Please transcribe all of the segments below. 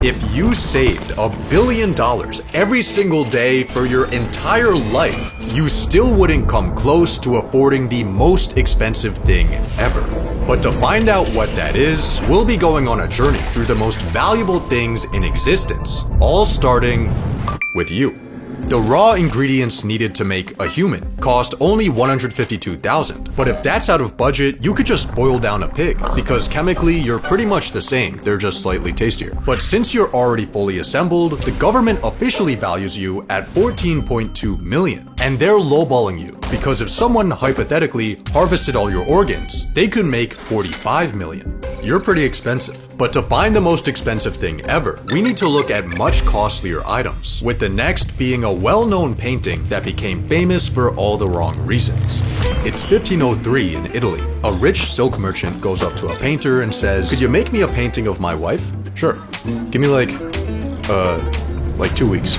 If you saved $1 billion every single day for your entire life, you still wouldn't come close to affording the most expensive thing ever. But to find out what that is, we'll be going on a journey through the most valuable things in existence, all starting with you. The raw ingredients needed to make a human cost only $152,000. But if that's out of budget, you could just boil down a pig, because chemically you're pretty much the same, they're just slightly tastier. But since you're already fully assembled, the government officially values you at $14.2 million. And they're lowballing you, because if someone hypothetically harvested all your organs, they could make $45 million. You're pretty expensive. But to find the most expensive thing ever, we need to look at much costlier items, with the next being a well-known painting that became famous for all the wrong reasons. It's 1503 in Italy. A rich silk merchant goes up to a painter and says, "Could you make me a painting of my wife?" "Sure. Give me like 2 weeks."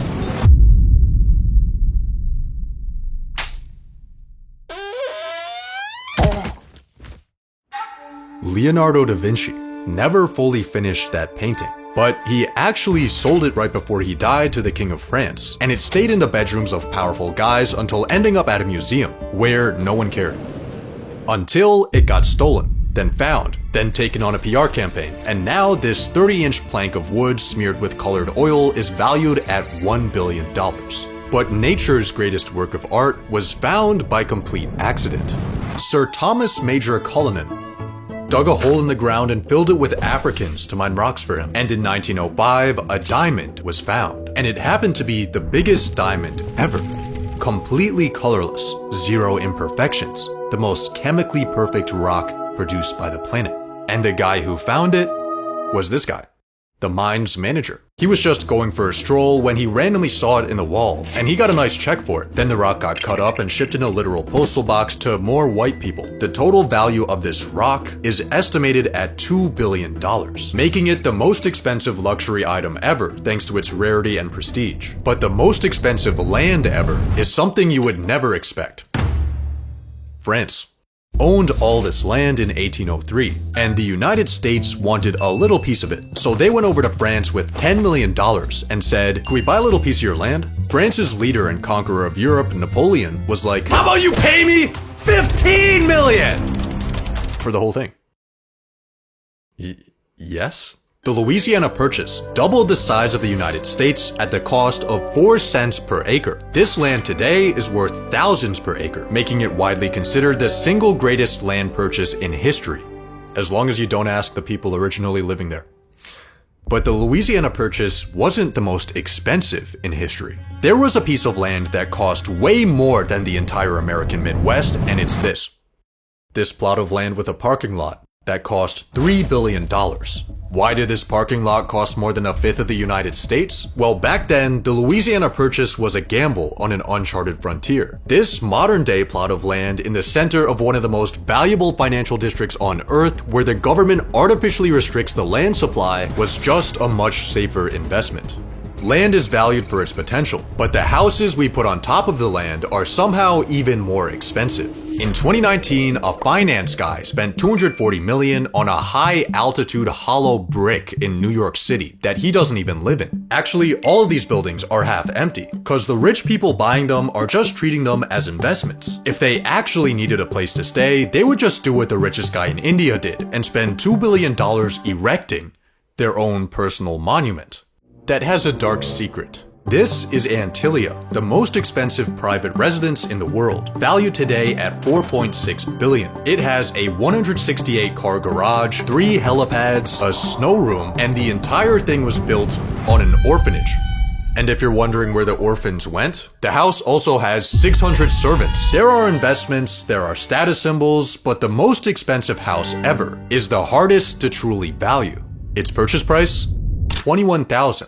Leonardo da Vinci never fully finished that painting, but he actually sold it right before he died to the King of France, and it stayed in the bedrooms of powerful guys until ending up at a museum where no one cared. Until it got stolen, then found, then taken on a PR campaign, and now this 30-inch plank of wood smeared with colored oil is valued at $1 billion. But nature's greatest work of art was found by complete accident. Sir Thomas Major Cullinan dug a hole in the ground and filled it with Africans to mine rocks for him. And in 1905, a diamond was found. And it happened to be the biggest diamond ever. Completely colorless, zero imperfections, the most chemically perfect rock produced by the planet. And the guy who found it was this guy, the mine's manager. He was just going for a stroll when he randomly saw it in the wall, and he got a nice check for it. Then the rock got cut up and shipped in a literal postal box to more white people. The total value of this rock is estimated at $2 billion, making it the most expensive luxury item ever thanks to its rarity and prestige. But the most expensive land ever is something you would never expect. France owned all this land in 1803, and the United States wanted a little piece of it. So they went over to France with $10 million and said, "Can we buy a little piece of your land?" France's leader and conqueror of Europe, Napoleon, was like, "How about you pay me $15 million for the whole thing?" Yes? The Louisiana Purchase doubled the size of the United States at the cost of 4 cents per acre. This land today is worth thousands per acre, making it widely considered the single greatest land purchase in history, as long as you don't ask the people originally living there. But the Louisiana Purchase wasn't the most expensive in history. There was a piece of land that cost way more than the entire American Midwest, and it's this. This plot of land with a parking lot that cost $3 billion. Why did this parking lot cost more than a fifth of the United States? Well, back then, the Louisiana Purchase was a gamble on an uncharted frontier. This modern-day plot of land in the center of one of the most valuable financial districts on Earth, where the government artificially restricts the land supply, was just a much safer investment. Land is valued for its potential, but the houses we put on top of the land are somehow even more expensive. In 2019, a finance guy spent $240 million on a high-altitude hollow brick in New York City that he doesn't even live in. Actually, all of these buildings are half empty, because the rich people buying them are just treating them as investments. If they actually needed a place to stay, they would just do what the richest guy in India did and spend $2 billion erecting their own personal monument. That has a dark secret. This is Antilia, the most expensive private residence in the world, valued today at $4.6 billion. It has a 168-car garage, 3 helipads, a snow room, and the entire thing was built on an orphanage. And if you're wondering where the orphans went, the house also has 600 servants. There are investments, there are status symbols, but the most expensive house ever is the hardest to truly value. Its purchase price? £21,000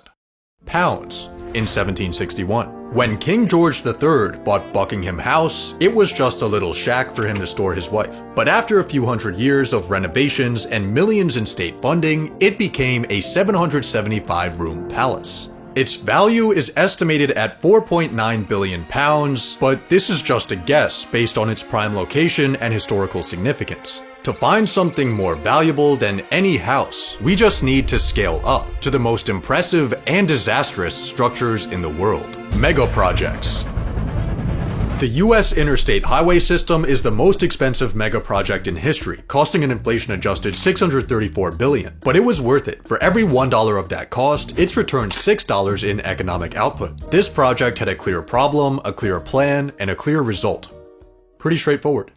in 1761. When King George III bought Buckingham House, it was just a little shack for him to store his wife. But after a few hundred years of renovations and millions in state funding, it became a 775-room palace. Its value is estimated at £4.9 billion, but this is just a guess based on its prime location and historical significance. To find something more valuable than any house, we just need to scale up to the most impressive and disastrous structures in the world. Megaprojects. The US interstate highway system is the most expensive megaproject in history, costing an inflation-adjusted $634 billion. But it was worth it. For every $1 of that cost, it's returned $6 in economic output. This project had a clear problem, a clear plan, and a clear result. Pretty straightforward.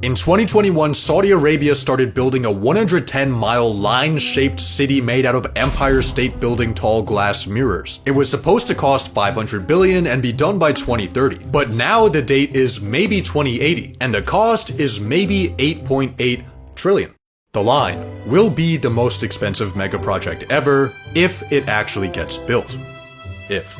In 2021, Saudi Arabia started building a 110-mile line-shaped city made out of Empire State Building tall glass mirrors. It was supposed to cost $500 billion and be done by 2030. But now the date is maybe 2080, and the cost is maybe $8.8 trillion. The line will be the most expensive megaproject ever if it actually gets built. If.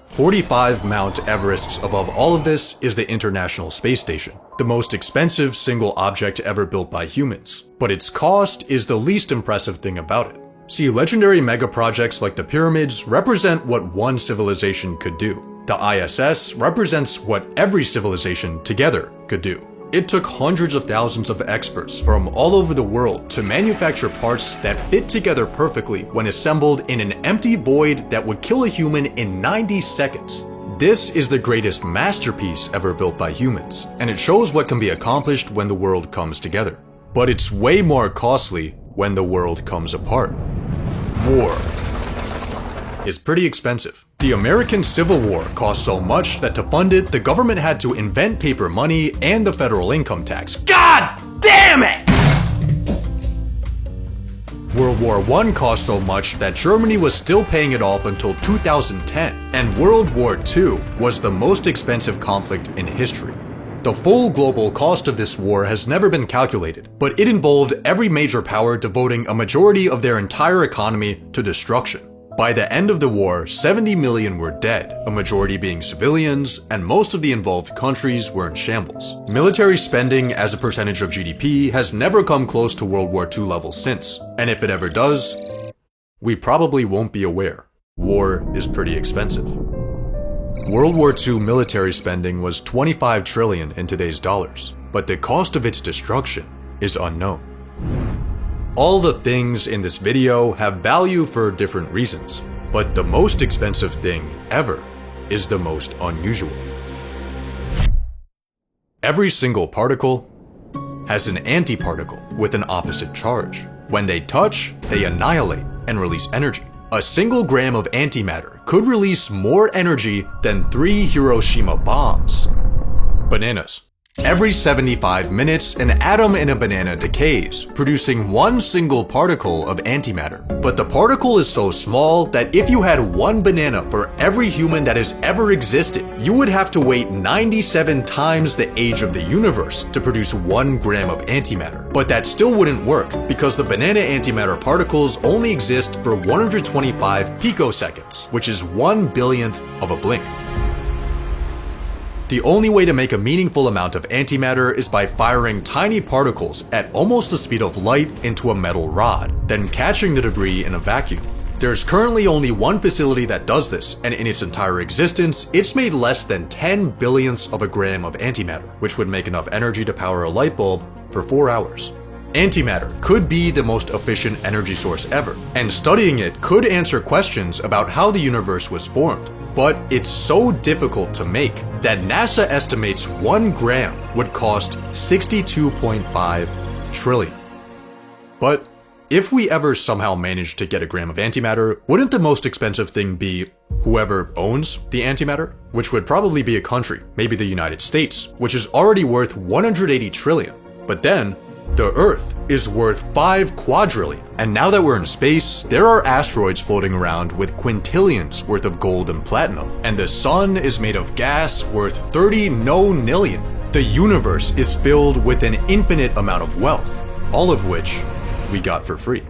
45 Mount Everests above all of this is the International Space Station, the most expensive single object ever built by humans. But its cost is the least impressive thing about it. See, legendary megaprojects like the pyramids represent what one civilization could do. The ISS represents what every civilization together could do. It took hundreds of thousands of experts from all over the world to manufacture parts that fit together perfectly when assembled in an empty void that would kill a human in 90 seconds. This is the greatest masterpiece ever built by humans, and it shows what can be accomplished when the world comes together. But it's way more costly when the world comes apart. War is pretty expensive. The American Civil War cost so much that to fund it, the government had to invent paper money and the federal income tax. God damn it! World War I cost so much that Germany was still paying it off until 2010, and World War II was the most expensive conflict in history. The full global cost of this war has never been calculated, but it involved every major power devoting a majority of their entire economy to destruction. By the end of the war, 70 million were dead, a majority being civilians, and most of the involved countries were in shambles. Military spending as a percentage of GDP has never come close to World War II levels since, and if it ever does, we probably won't be aware. War is pretty expensive. World War II military spending was 25 trillion in today's dollars, but the cost of its destruction is unknown. All the things in this video have value for different reasons, but the most expensive thing ever is the most unusual. Every single particle has an antiparticle with an opposite charge. When they touch, they annihilate and release energy. A single gram of antimatter could release more energy than 3 Hiroshima bombs. Bananas. Every 75 minutes, an atom in a banana decays, producing one single particle of antimatter. But the particle is so small that if you had one banana for every human that has ever existed, you would have to wait 97 times the age of the universe to produce 1 gram of antimatter. But that still wouldn't work, because the banana antimatter particles only exist for 125 picoseconds, which is 1/1000th of a blink. The only way to make a meaningful amount of antimatter is by firing tiny particles at almost the speed of light into a metal rod, then catching the debris in a vacuum. There's currently only one facility that does this, and in its entire existence, it's made less than 10 billionths of a gram of antimatter, which would make enough energy to power a light bulb for 4 hours. Antimatter could be the most efficient energy source ever, and studying it could answer questions about how the universe was formed. But it's so difficult to make that NASA estimates 1 gram would cost 62.5 trillion. But if we ever somehow manage to get a gram of antimatter, wouldn't the most expensive thing be whoever owns the antimatter? Which would probably be a country, maybe the United States, which is already worth 180 trillion. But then, the Earth is worth 5 quadrillion. And now that we're in space, there are asteroids floating around with quintillions worth of gold and platinum. And the sun is made of gas worth 30 nonillion. The universe is filled with an infinite amount of wealth, all of which we got for free.